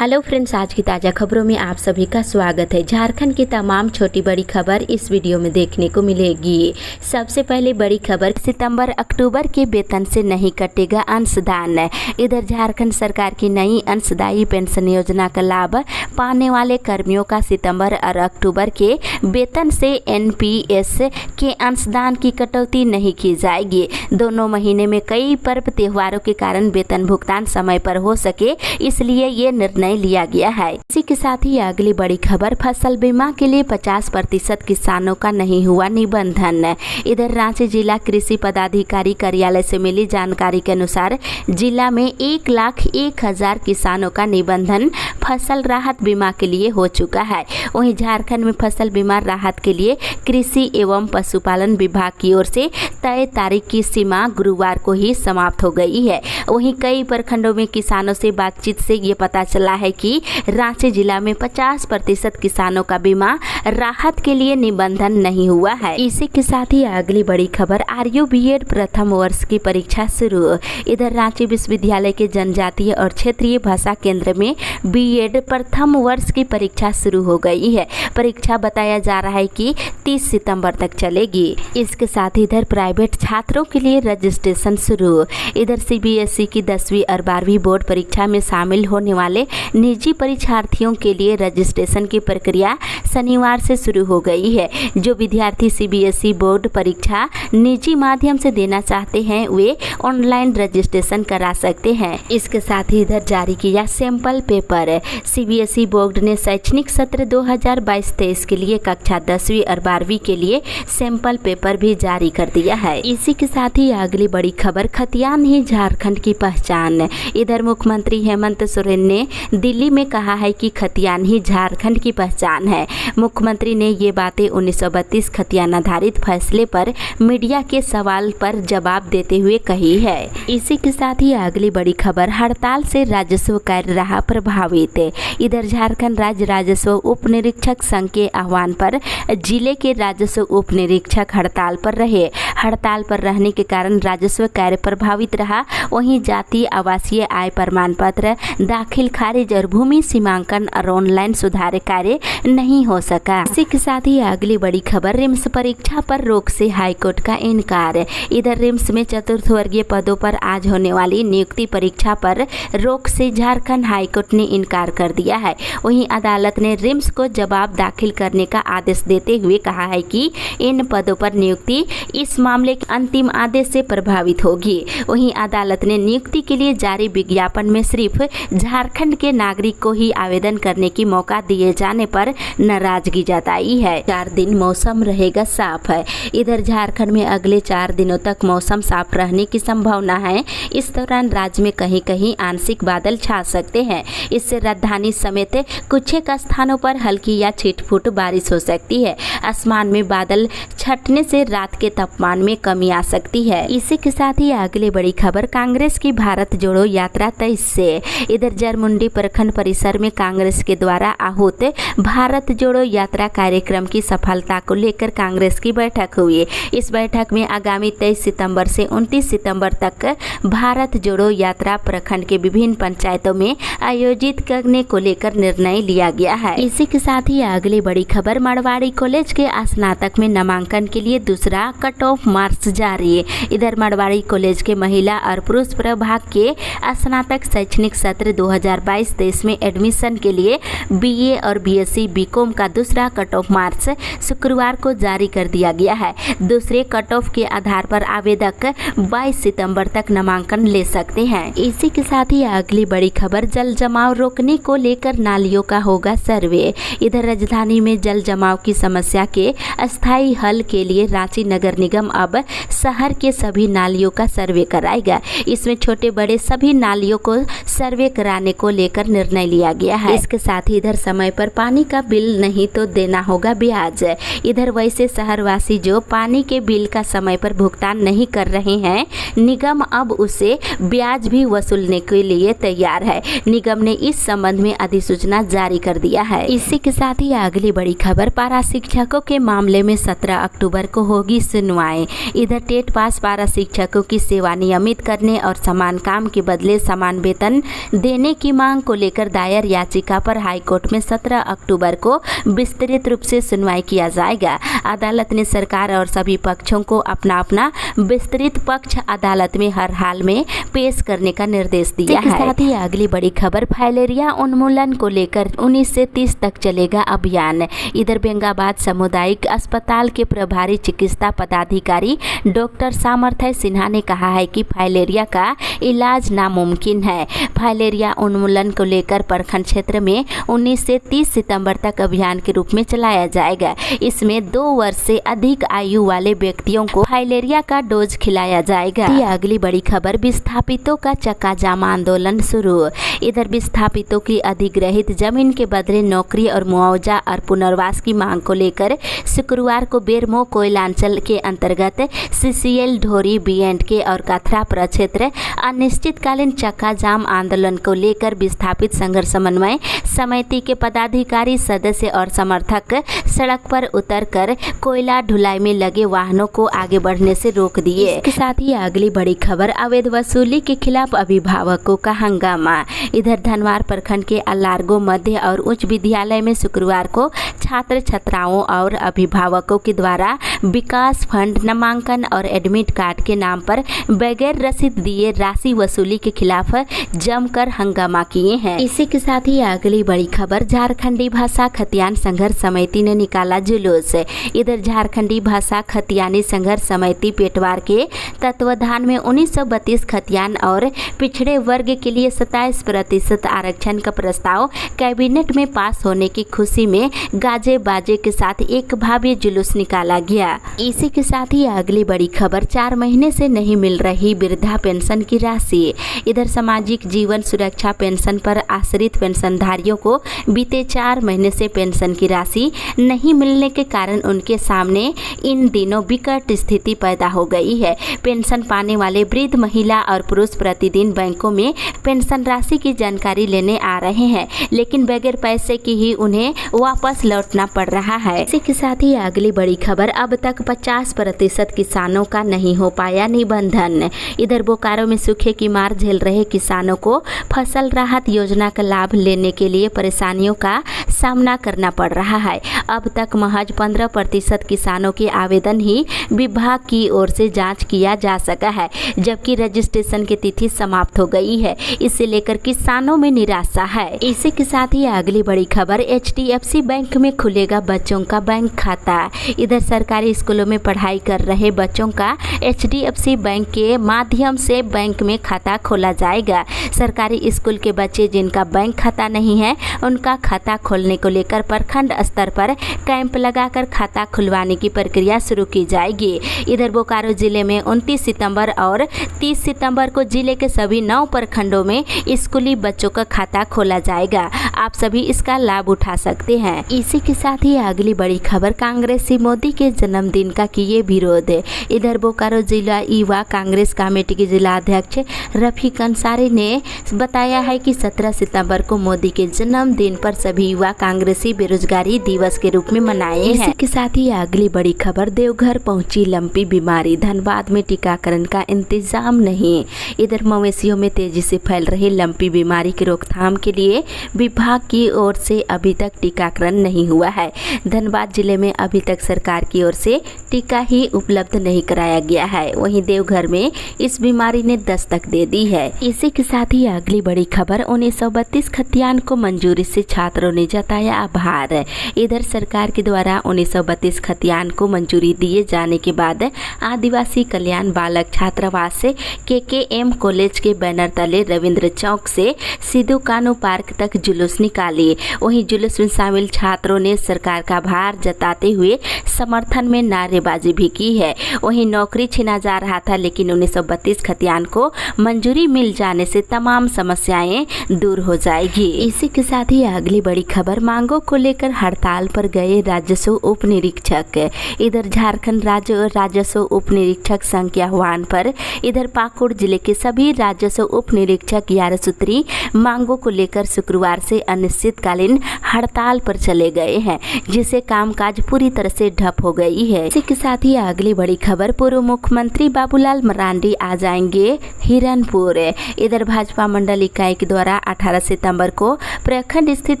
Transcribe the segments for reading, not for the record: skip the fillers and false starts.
Hello friends, आज की ताज़ा खबरों में आप सभी का स्वागत है। झारखंड की तमाम छोटी बड़ी खबर इस वीडियो में देखने को मिलेगी। सबसे पहले बड़ी खबर, सितंबर अक्टूबर के वेतन से नहीं कटेगा अंशदान। इधर झारखंड सरकार की नई अंशदायी पेंशन योजना का लाभ पाने वाले कर्मियों का सितंबर और अक्टूबर के वेतन से एनपीएस के अंशदान की कटौती नहीं की जाएगी। दोनों महीने में कई पर्व त्योहारों के कारण वेतन भुगतान समय पर हो सके, इसलिए ये निर्णय लिया गया है। इसी के साथ ही अगली बड़ी खबर, फसल बीमा के लिए 50% किसानों का नहीं हुआ निबंधन। इधर रांची जिला कृषि पदाधिकारी कार्यालय से मिली जानकारी के अनुसार जिला में 1,01,000 किसानों का निबंधन फसल राहत बीमा के लिए हो चुका है। वहीं झारखंड में फसल बीमा राहत के लिए कृषि एवं पशुपालन विभाग की ओर से तय तारीख की सीमा गुरुवार को ही समाप्त हो गई है। वहीं कई प्रखंडों में किसानों से बातचीत से ये पता चला है कि रांची जिला में 50% किसानों का बीमा राहत के लिए निबंधन नहीं हुआ है। इसी के साथ ही अगली बड़ी खबर, आरयू बीएड प्रथम वर्ष की परीक्षा शुरू। इधर रांची विश्वविद्यालय के जनजातीय और क्षेत्रीय भाषा केंद्र में बीएड प्रथम वर्ष की परीक्षा शुरू हो गई है। परीक्षा बताया जा रहा है कि 30 सितंबर तक चलेगी। इसके साथ ही इधर प्राइवेट छात्रों के लिए रजिस्ट्रेशन शुरू। इधर सीबीएसई की 10वीं और 12वीं बोर्ड परीक्षा में शामिल होने वाले निजी परीक्षार्थियों के लिए रजिस्ट्रेशन की प्रक्रिया शनिवार से शुरू हो गई है। जो विद्यार्थी सीबीएसई बोर्ड परीक्षा निजी माध्यम से देना चाहते हैं वे ऑनलाइन रजिस्ट्रेशन करा सकते हैं। इसके साथ ही इधर जारी किया सैंपल पेपर। सीबीएसई बोर्ड ने शैक्षणिक सत्र 2022-23 के लिए कक्षा 10वीं और 12वीं के लिए सैंपल पेपर भी जारी कर दिया है। इसी के साथ ही अगली बड़ी खबर, खतियान ही झारखंड की पहचान। इधर मुख्यमंत्री हेमंत सोरेन ने दिल्ली में कहा है कि खतियान ही झारखंड की पहचान है। मुख्यमंत्री ने ये बातें 1932 खतियान आधारित फैसले पर मीडिया के सवाल पर जवाब देते हुए कही है। इसी के साथ ही अगली बड़ी खबर, हड़ताल से राजस्व कार्य रहा प्रभावित। इधर झारखंड राज्य राजस्व उप निरीक्षक संघ के आह्वान पर जिले के राजस्व उप निरीक्षक हड़ताल पर रहे। हड़ताल पर रहने के कारण राजस्व कार्य प्रभावित रहा। वहीं जातीय आवासीय आय प्रमाण पत्र दाखिल खारिज और भूमि सीमांकन और ऑनलाइन सुधार कार्य नहीं हो सका। इसी के साथ ही अगली बड़ी खबर, रिम्स परीक्षा पर रोक से हाईकोर्ट का इनकार। इधर रिम्स में चतुर्थ वर्गीय पदों पर आज होने वाली नियुक्ति परीक्षा पर रोक से झारखंड हाईकोर्ट ने इनकार कर दिया है। वहीं अदालत ने रिम्स को जवाब दाखिल करने का आदेश देते हुए कहा है कि इन पदों पर नियुक्ति इस मामले के अंतिम आदेश से प्रभावित होगी। वहीं अदालत ने नियुक्ति के लिए जारी विज्ञापन में सिर्फ झारखंड के नागरिक को ही आवेदन करने की मौका दिए जाने पर नाराजगी जताई है। 4 दिन मौसम रहेगा साफ है। इधर झारखंड में अगले 4 दिनों तक मौसम साफ रहने की संभावना है। इस दौरान राज्य में कहीं कहीं आंशिक बादल छा सकते हैं। इससे राजधानी समेत कुछ एक स्थानों पर हल्की या छिटपुट बारिश हो सकती है। आसमान में बादल छटने से रात के तापमान में कमी आ सकती है। इसी के साथ ही अगली बड़ी खबर, कांग्रेस की भारत जोड़ो यात्रा 23 से। इधर जरमुंडी प्रखंड परिसर में कांग्रेस के द्वारा आहूत भारत जोड़ो यात्रा कार्यक्रम की सफलता को लेकर कांग्रेस की बैठक हुई। इस बैठक में आगामी 23 सितंबर से 29 सितंबर तक भारत जोड़ो यात्रा प्रखंड के विभिन्न पंचायतों में आयोजित करने को लेकर निर्णय लिया गया है। इसी के साथ ही अगली बड़ी खबर, मारवाड़ी कॉलेज के स्नातक में नामांकन के लिए दूसरा कट ऑफ मार्च जारी। इधर मारवाड़ी कॉलेज के महिला और पुरुष प्रभाग के स्नातक शैक्षणिक सत्र 2022-23 में एडमिशन के लिए बीए और बीएससी बीकॉम का दूसरा कट ऑफ मार्च शुक्रवार को जारी कर दिया गया है। दूसरे कट ऑफ के आधार पर आवेदक 22 सितंबर तक नामांकन ले सकते हैं। इसी के साथ ही अगली बड़ी खबर, जल जमाव रोकने को लेकर नालियों का होगा सर्वे। इधर राजधानी में जल जमाव की समस्या के अस्थायी हल के लिए रांची नगर निगम अब शहर के सभी नालियों का सर्वे कराएगा। इसमें छोटे बड़े सभी नालियों को सर्वे कराने को लेकर निर्णय लिया गया है। इसके साथ ही इधर समय पर पानी का बिल नहीं तो देना होगा ब्याज। इधर वैसे शहरवासी जो पानी के बिल का समय पर भुगतान नहीं कर रहे हैं, निगम अब उसे ब्याज भी वसूलने के लिए तैयार है। निगम ने इस संबंध में अधिसूचना जारी कर दिया है। इसी के साथ ही अगली बड़ी खबर, पारा शिक्षकों के मामले में 17 अक्टूबर को होगी सुनवाई। इधर टेट पास पारा शिक्षकों की सेवा नियमित करने और समान काम के बदले समान वेतन देने की मांग को लेकर दायर याचिका पर हाईकोर्ट में 17 अक्टूबर को विस्तृत रूप से सुनवाई किया जाएगा। अदालत ने सरकार और सभी पक्षों को अपना अपना विस्तृत पक्ष अदालत में हर हाल में पेश करने का निर्देश दिया है। साथ ही अगली बड़ी खबर, फाइलेरिया उन्मूलन को लेकर 19 से 30 तक चलेगा अभियान। इधर बेंगाबाद सामुदायिक अस्पताल के प्रभारी चिकित्सा पदाधिकारी डॉक्टर सामर्थ्य सिन्हा ने कहा है कि फाइलेरिया का इलाज नामुमकिन है। फाइलेरिया उन्मूलन को लेकर प्रखंड क्षेत्र में 19 से 30 सितंबर तक अभियान के रूप में चलाया जाएगा। इसमें 2 वर्ष से अधिक आयु वाले व्यक्तियों को फाइलेरिया का डोज खिलाया जाएगा। अगली बड़ी खबर, विस्थापितों का चक्का जाम आंदोलन शुरू। इधर विस्थापितों की अधिग्रहित जमीन के बदले नौकरी और मुआवजा और पुनर्वास की मांग को लेकर शुक्रवार को बेरमो कोयलांचल के अंतर्गत CCL ढोरी BNK और कथरा प्रक्षेत्र अनिश्चितकालीन चक्का जाम आंदोलन को लेकर विस्थापित संघर्ष समन्वय समिति के पदाधिकारी, सदस्य और समर्थक सड़क पर उतरकर कोयला ढुलाई में लगे वाहनों को आगे बढ़ने से रोक दिए। इसके साथ ही अगली बड़ी खबर, अवैध वसूली के खिलाफ अभिभावकों का हंगामा। इधर धनवार प्रखंड के अलारगो मध्य और उच्च विद्यालय में शुक्रवार को छात्र छात्राओं और अभिभावकों के द्वारा विकास फंड, नामांकन और एडमिट कार्ड के नाम पर बगैर रसीद दिए राशि वसूली के खिलाफ जमकर हंगामा किए हैं। इसी के साथ ही अगली बड़ी खबर, झारखंडी भाषा खतियान संघर्ष समिति ने निकाला जुलूस। इधर झारखंडी भाषा खतियानी संघर्ष समिति पेटवार के तत्वाधान में 1932 खतियान और पिछड़े वर्ग के लिए 27% आरक्षण का प्रस्ताव कैबिनेट में पास होने की खुशी में गाजे बाजे के साथ एक भव्य जुलूस निकाला गया। इसी के साथ ही अगली बड़ी खबर, 4 महीने से नहीं मिल रही वृद्धा पेंशन की राशि। इधर सामाजिक जीवन सुरक्षा पेंशन पर आश्रित पेंशनधारियों को बीते 4 महीने से पेंशन की राशि नहीं मिलने के कारण उनके सामने इन दिनों विकट स्थिति पैदा हो गई है। पेंशन पाने वाले वृद्ध महिला और पुरुष प्रतिदिन बैंकों में पेंशन राशि की जानकारी लेने आ रहे हैं, लेकिन बगैर पैसे की ही उन्हें वापस लौटना पड़ रहा है। इसी के साथ ही अगली बड़ी खबर, अब तक 50% किसानों का नहीं हो पाया निबंधन। इधर बोकारो में सूखे की मार झेल रहे किसानों को फसल राहत योजना का लाभ लेने के लिए परेशानियों का सामना करना पड़ रहा है। अब तक महज 15% किसानों के आवेदन ही विभाग की ओर से जांच किया जा सका है, जबकि रजिस्ट्रेशन की तिथि समाप्त हो गई है। इसे लेकर किसानों में निराशा है। इसी के साथ ही अगली बड़ी खबर, HDFC बैंक में खुलेगा बच्चों का बैंक खाता। इधर सरकारी स्कूलों में पढ़ाई कर रहे बच्चों का HDFC बैंक के माध्यम से बैंक में खाता खोला जाएगा। सरकारी स्कूल के बच्चे जिनका बैंक खाता नहीं है, उनका खाता खोलने को लेकर प्रखंड स्तर पर कैंप लगाकर खाता खुलवाने की प्रक्रिया शुरू की जाएगी। इधर बोकारो जिले में 29 सितंबर और 30 सितंबर को जिले के सभी 9 प्रखंडों में स्कूली बच्चों का खाता खोला जाएगा। आप सभी इसका लाभ उठा सकते हैं। इसी के साथ ही अगली बड़ी खबर, कांग्रेसी मोदी के जन्मदिन का किए विरोध। इधर बोकारो जिला युवा कांग्रेस कमेटी के जिला अध्यक्ष रफीक अंसारी ने बताया है कि 17 सितंबर को मोदी के जन्मदिन पर सभी युवा कांग्रेसी बेरोजगारी दिवस के रूप में मनाए हैं। इसी के साथ ही अगली बड़ी खबर, देवघर पहुंची लंपी बीमारी, धनबाद में टीकाकरण का इंतजाम नहीं। इधर मवेशियों में तेजी से फैल रही लंपी बीमारी की रोकथाम के लिए विभाग की ओर से अभी तक टीकाकरण नहीं हुआ है। धनबाद जिले में अभी तक सरकार की ओर से टीका ही उपलब्ध नहीं कराया गया है। वहीं देवघर में इस बीमारी ने दस्तक दे दी है। इसी के साथ ही अगली बड़ी खबर, 1932 खतियान को मंजूरी से छात्रों ने जताया आभार। इधर सरकार के द्वारा 1932 खतियान को मंजूरी दिए जाने के बाद आदिवासी कल्याण बालक छात्रावास KKM कॉलेज के बैनर तले रविंद्र चौक से सिद्धू कानू पार्क तक जुलूस निकाली। वहीं जुलूस में शामिल छात्रों ने सरकार का आभार जताते हुए समर्थन में नारेबाजी भी की है। वहीं नौकरी छीना जा रहा था, लेकिन 1932 खतियान को मंजूरी मिल जाने से तमाम समस्याएं दूर हो जाएगी। इसी के साथ ही अगली बड़ी खबर, मांगों को लेकर हड़ताल पर गए राजस्व उप निरीक्षक। इधर झारखंड राज्य राजस्व उप निरीक्षक संघ के आह्वान पर इधर पाकुड़ जिले के सभी राजस्व उप निरीक्षक 11 सूत्री मांगों को लेकर शुक्रवार से अनिश्चितकालीन हड़ताल पर चले गए हैं, जिससे कामकाज पूरी तरह से ठप हो गई है। इसी के साथ ही अगली बड़ी खबर, पूर्व मुख्यमंत्री बाबूलाल मरांडी आ जाएंगे हिरनपुर। इधर भाजपा मंडल इकाई के द्वारा द्वारा 18 सितंबर को प्रखंड स्थित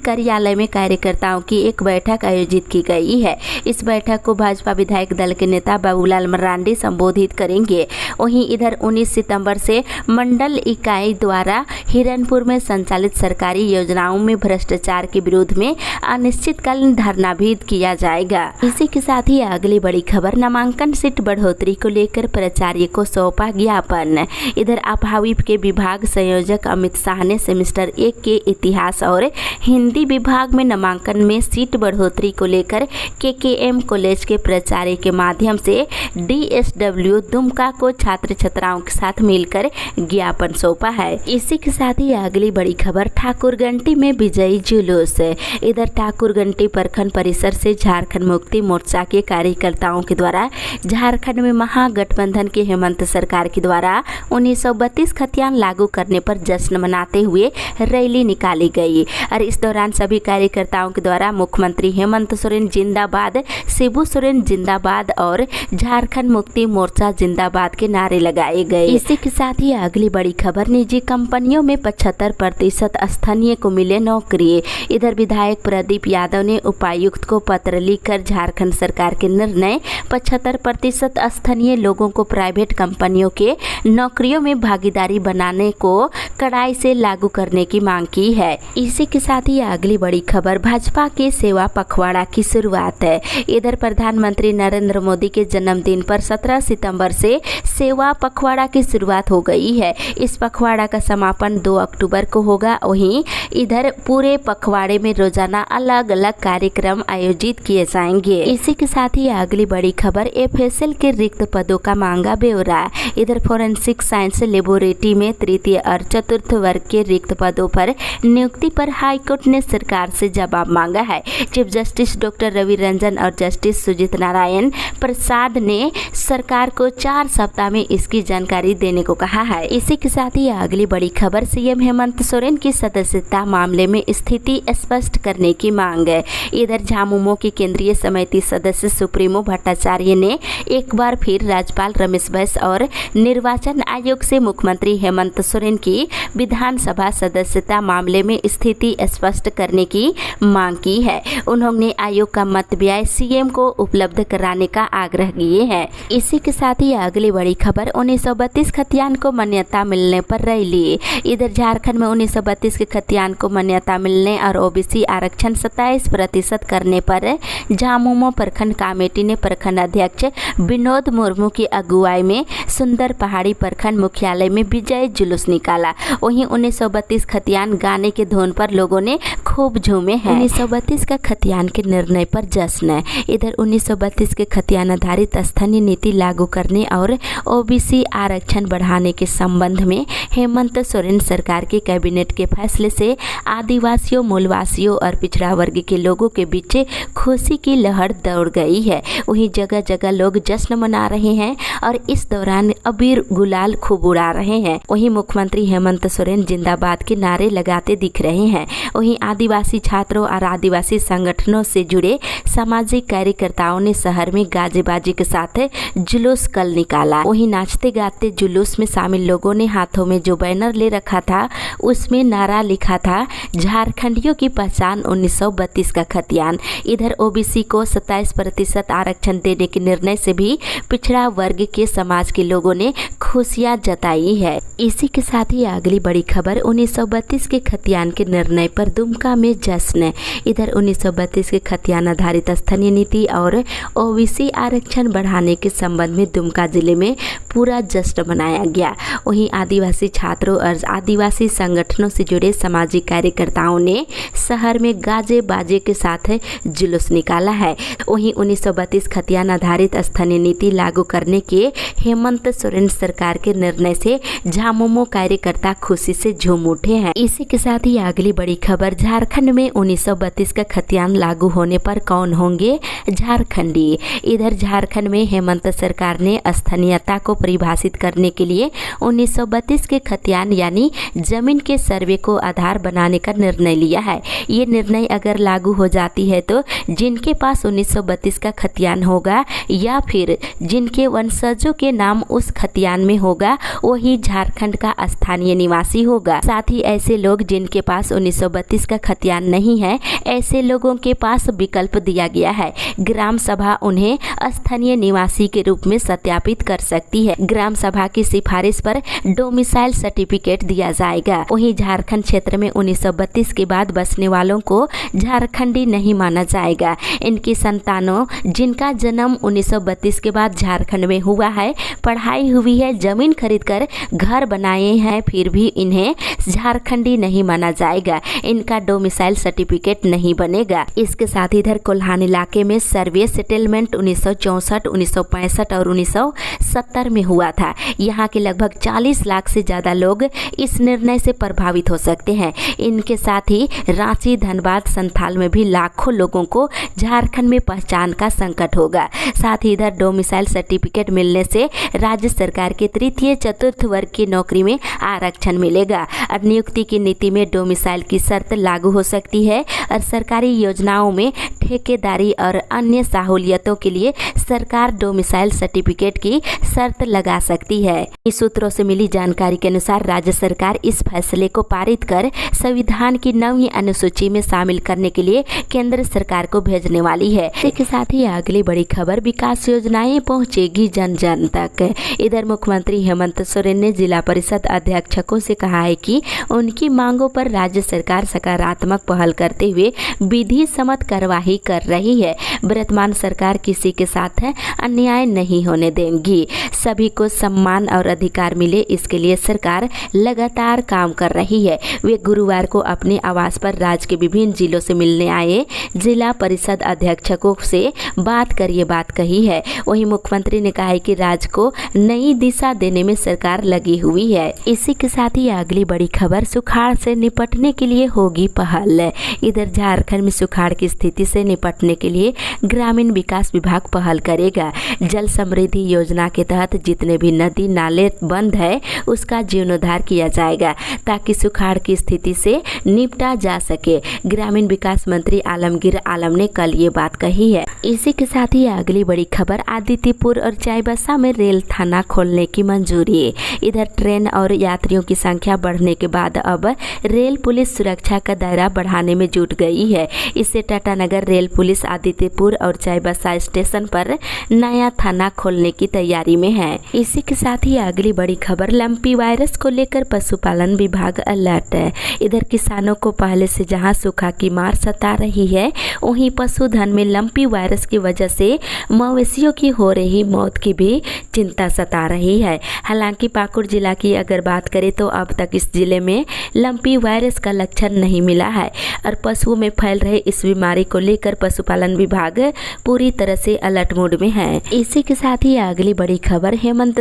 कार्यालय में कार्यकर्ताओं की एक बैठक आयोजित की गई है। इस बैठक को भाजपा विधायक दल के नेता बाबूलाल मरांडी संबोधित करेंगे। वहीं इधर 19 सितंबर से मंडल इकाई द्वारा हिरनपुर में संचालित सरकारी योजनाओं में भ्रष्टाचार के विरोध में अनिश्चितकालीन धरना भी किया जाएगा। इसी के साथ ही अगली बड़ी खबर, नामांकन सीट बढ़ोतरी को लेकर प्राचार्य को सौंपा ज्ञापन। इधर अभाविप के विभाग संयोजक अमित शाह ने सेमेस्टर 1 के इतिहास और हिंदी विभाग में नामांकन में सीट बढ़ोतरी को लेकर केकेएम कॉलेज के प्राचार्य के माध्यम से DSW दुमका को छात्र छात्राओं के साथ मिलकर ज्ञापन सौंपा है। इसी के साथ ही अगली बड़ी खबर, ठाकुरगंटी में विजयी जुलूस। इधर ठाकुरगंटी प्रखंड परिसर से झारखंड मुक्ति मोर्चा के कार्यकर्ताओं के द्वारा झारखंड में महागठबंधन के हेमंत सरकार के द्वारा 1932 खतियान लागू करने पर जश्न मनाते हुए रैली निकाली गई और इस दौरान सभी कार्यकर्ताओं के द्वारा मुख्यमंत्री हेमंत सोरेन जिंदाबाद, शिबू सोरेन जिंदाबाद और झारखंड मुक्ति मोर्चा जिंदाबाद के नारे लगाए गए। इसी के साथ ही अगली बड़ी खबर, निजी कंपनियों में 75% स्थानीय को मिले नौकरी। इधर विधायक प्रदीप यादव ने उपायुक्त को पत्र लिखकर झारखंड सरकार के निर्णय 75% स्थानीय लोगों को प्राइवेट कंपनियों के नौकरियों में भागीदारी बनाने को कड़ाई से लागू करने की मांग की है। इसी के साथ ही अगली बड़ी खबर, भाजपा के सेवा पखवाड़ा की शुरुआत है। इधर प्रधानमंत्री नरेंद्र मोदी के जन्मदिन पर 17 सितंबर से सेवा पखवाड़ा की शुरुआत हो गई है। इस पखवाड़ा का समापन 2 अक्टूबर को होगा। वहीं इधर पूरे पखवाड़े में रोजाना अलग अलग कार्यक्रम आयोजित किए जाएंगे। इसी के साथ ही अगली बड़ी खबर, FSL के रिक्त पदों का मांगा ब्यौरा। इधर फोरेंसिक साइंस लेबोरेटरी में तृतीय और चतुर्थ वर्ग के रिक्त पदों पर नियुक्ति पर हाईकोर्ट ने सरकार से जवाब मांगा है। Chief justice doctor Ravi Ranjan और जस्टिस सुजीत नारायण प्रसाद ने सरकार को 4 सप्ताह में इसकी जानकारी देने को कहा है। इसी के साथ ही अगली बड़ी खबर, सीएम हेमंत सोरेन की सदस्यता मामले में स्थिति स्पष्ट करने की मांग है। इधर झामुमो की केंद्रीय समिति सदस्य सुप्रीमो भट्टाचार्य ने एक बार फिर राज्यपाल रमेश बैस और निर्वाचन आयोग से मुख्यमंत्री हेमंत सोरेन की विधानसभा सदस्यता मामले में स्थिति स्पष्ट करने की मांग की है। उन्होंने आयोग का मत व्यय सीएम को उपलब्ध कराने का आग्रह किए हैं। इसी के साथ ही अगली बड़ी खबर, 1932 खतियान को मान्यता मिलने पर रैली। इधर झारखंड में 1932 के खतियान को मान्यता मिलने और ओबीसी आरक्षण 27% करने पर झामुमो प्रखंड कमेटी ने प्रखंड अध्यक्ष विनोद मुर्मू की अगुवाई में सुंदर पहाड़ी प्रखंड मुख्यालय में विजय जुलूस निकाला। वहीं 1932 खतियान गाने के धुन पर लोगों ने खूब झूमे हैं। 1932 का खतियान के निर्णय पर जश्न। इधर 1932 के खतियान आधारित स्थानीय नीति लागू करने और ओबीसी आरक्षण बढ़ाने के संबंध में हेमंत सोरेन सरकार के कैबिनेट के फैसले से आदिवासियों, मूलवासियों और पिछड़ा वर्ग के लोगों के बीच खुशी की लहर दौड़ गई है। वहीं जगह जगह लोग जश्न मना रहे हैं और इस दौरान अबीर गुलाल खूब उड़ा रहे हैं। वहीं मुख्यमंत्री हेमंत सोरेन जिंदाबाद के नारे लगाते दिख रहे हैं। वहीं आदिवासी छात्रों और आदिवासी संगठनों से जुड़े सामाजिक कार्यकर्ताओं ने शहर में गाजेबाजी के साथ जुलूस कल निकाला। वहीं नाचते गाते जुलूस में शामिल लोगों ने हाथों में जो बैनर ले रखा था उसमें नारा लिखा था, झारखंडियों की पहचान 1932 का खतियान। इधर ओबीसी को 27% आरक्षण देने के निर्णय से भी पिछड़ा वर्ग के समाज के लोगों ने खुशियां जताई है। इसी के साथ ही अगली बड़ी खबर, 1932 के खतियान के निर्णय पर दुमका में जश्न। इधर 1932 के खतियान आधारित स्थानीय नीति और ओबीसी आरक्षण बढ़ाने के संबंध में दुमका जिले में पूरा जश्न मनाया गया। वहीं आदिवासी छात्रों और आदिवासी संगठनों से जुड़े सामाजिक कार्यकर्ताओं ने शहर में गाजे बाजे के साथ जुलूस निकाला है। वहीं 1932 खतियान आधारित स्थानीय नीति लागू करने के हेमंत सोरेन सरकार के निर्णय से झामुमो कार्यकर्ता खुशी से झूम उठे हैं। इसी के साथ ही अगली बड़ी खबर, झारखंड में 1932 का खतियान लागू होने पर कौन होंगे झारखंडी। इधर झारखंड में हेमंत सरकार ने स्थानीयता को परिभाषित करने के लिए 1932 के खतियान यानी जमीन के सर्वे को आधार बनाने का निर्णय लिया है। ये निर्णय अगर लागू हो जाती है तो जिनके पास 1932 का खतियान होगा या फिर जिनके वंशजों के नाम उस खतियान में होगा वही झारखंड का स्थानीय निवासी होगा। साथ ही ऐसे लोग जिनके पास 1932 का खतियान नहीं है, ऐसे लोगों के पास विकल्प दिया गया है। ग्राम सभा उन्हें स्थानीय निवासी के रूप में सत्यापित कर सकती है। ग्राम सभा की सिफारिश पर डोमिसाइल सर्टिफिकेट दिया जाएगा। वहीं झारखंड क्षेत्र में 1932 के बाद बसने वालों को झारखंडी नहीं माना जाएगा। इनकी संतानों जिनका जन्म 1932 के बाद झारखंड में हुआ है, पढ़ाई हुई है, जमीन खरीदकर घर बनाए हैं, फिर भी इन्हें झारखंडी नहीं माना जाएगा। इनका डोमिसाइल सर्टिफिकेट नहीं बनेगा। इसके साथ इधर कोल्हान इलाके में सर्वे सेटलमेंट 1964, 1965 और 1970 में हुआ था। यहाँ के लगभग 40 लाख से ज़्यादा लोग इस निर्णय से प्रभावित हो सकते हैं। इनके साथ ही रांची, धनबाद, संथाल में भी लाखों लोगों को झारखंड में पहचान का संकट होगा। साथ ही इधर डोमिसाइल सर्टिफिकेट मिलने से राज्य सरकार के तृतीय चतुर्थ वर्ग की नौकरी में आरक्षण मिलेगा और नियुक्ति की नीति में डोमिसाइल की शर्त लागू हो सकती है और सरकारी योजनाओं में ठेकेदारी और अन्य सहूलियतों के लिए सरकार डोमिसाइल सर्टिफिकेट की शर्त लगा सकती है। इस सूत्रों से मिली जानकारी के अनुसार राज्य सरकार इस फैसले को पारित कर संविधान की 9वीं अनुसूची में शामिल करने के लिए केंद्र सरकार को भेजने वाली है। इसके साथ ही अगली बड़ी खबर, विकास योजनाएं पहुंचेगी जन जन तक। इधर मुख्यमंत्री हेमंत सोरेन ने जिला परिषद अध्यक्षकों से कहा है कि उनकी मांगों पर राज्य सरकार सकारात्मक पहल करते हुए विधि सम्मत कार्यवाही कर रही है। वर्तमान सरकार किसी के साथ अन्याय नहीं होने देंगी। सभी को सम्मान और अधिकार मिले, इसके लिए सरकार लगातार काम कर रही है। वे गुरुवार को अपने आवास पर राज्य के विभिन्न जिलों से मिलने आए जिला परिषद अध्यक्षकों से बात कर ये बात कही है। वहीं मुख्यमंत्री ने कहा है कि राज्य को नई दिशा देने में सरकार लगी हुई है। इसी के साथ ही अगली बड़ी खबर, सुखाड़ से निपटने के लिए होगी पहल। इधर झारखंड में सुखाड़ की स्थिति से निपटने के लिए ग्रामीण विकास विभाग पहल करेगा। जल समृद्धि योजना के तहत जितने भी नदी नाले बंद है उसका जीर्णोद्धार किया जाएगा ताकि सुखाड़ की स्थिति से निपटा जा सके। ग्रामीण विकास मंत्री आलमगीर आलम ने कल ये बात कही है। इसी के साथ ही अगली बड़ी खबर, आदित्यपुर और चाईबासा में रेल थाना खोलने की मंजूरी। इधर ट्रेन और यात्रियों की संख्या बढ़ने के बाद अब रेल पुलिस सुरक्षा का दायरा बढ़ाने में जुट गई है। इससे टाटानगर रेल पुलिस आदित्यपुर और चाईबासा स्टेशन पर नया थाना खोलने की तैयारी में है। इसी के साथ ही अगली बड़ी खबर, लंपी वायरस को लेकर पशुपालन विभाग अलर्ट है। इधर किसानों को पहले से जहां सूखा की मार सता रही है, वहीं पशुधन में लंपी वायरस की वजह से मवेशियों की हो रही मौत की भी चिंता सता रही है। हालांकि पाकुड़ जिला की अगर बात करें तो अब तक इस जिले में लंपी वायरस का लक्षण नहीं मिला है और पशुओं में फैल रहे इस बीमारी को लेकर पशुपालन विभाग पूरी तरह से अलर्ट मोड में है। इसी के साथ ही अगली बड़ी खबर, हेमंत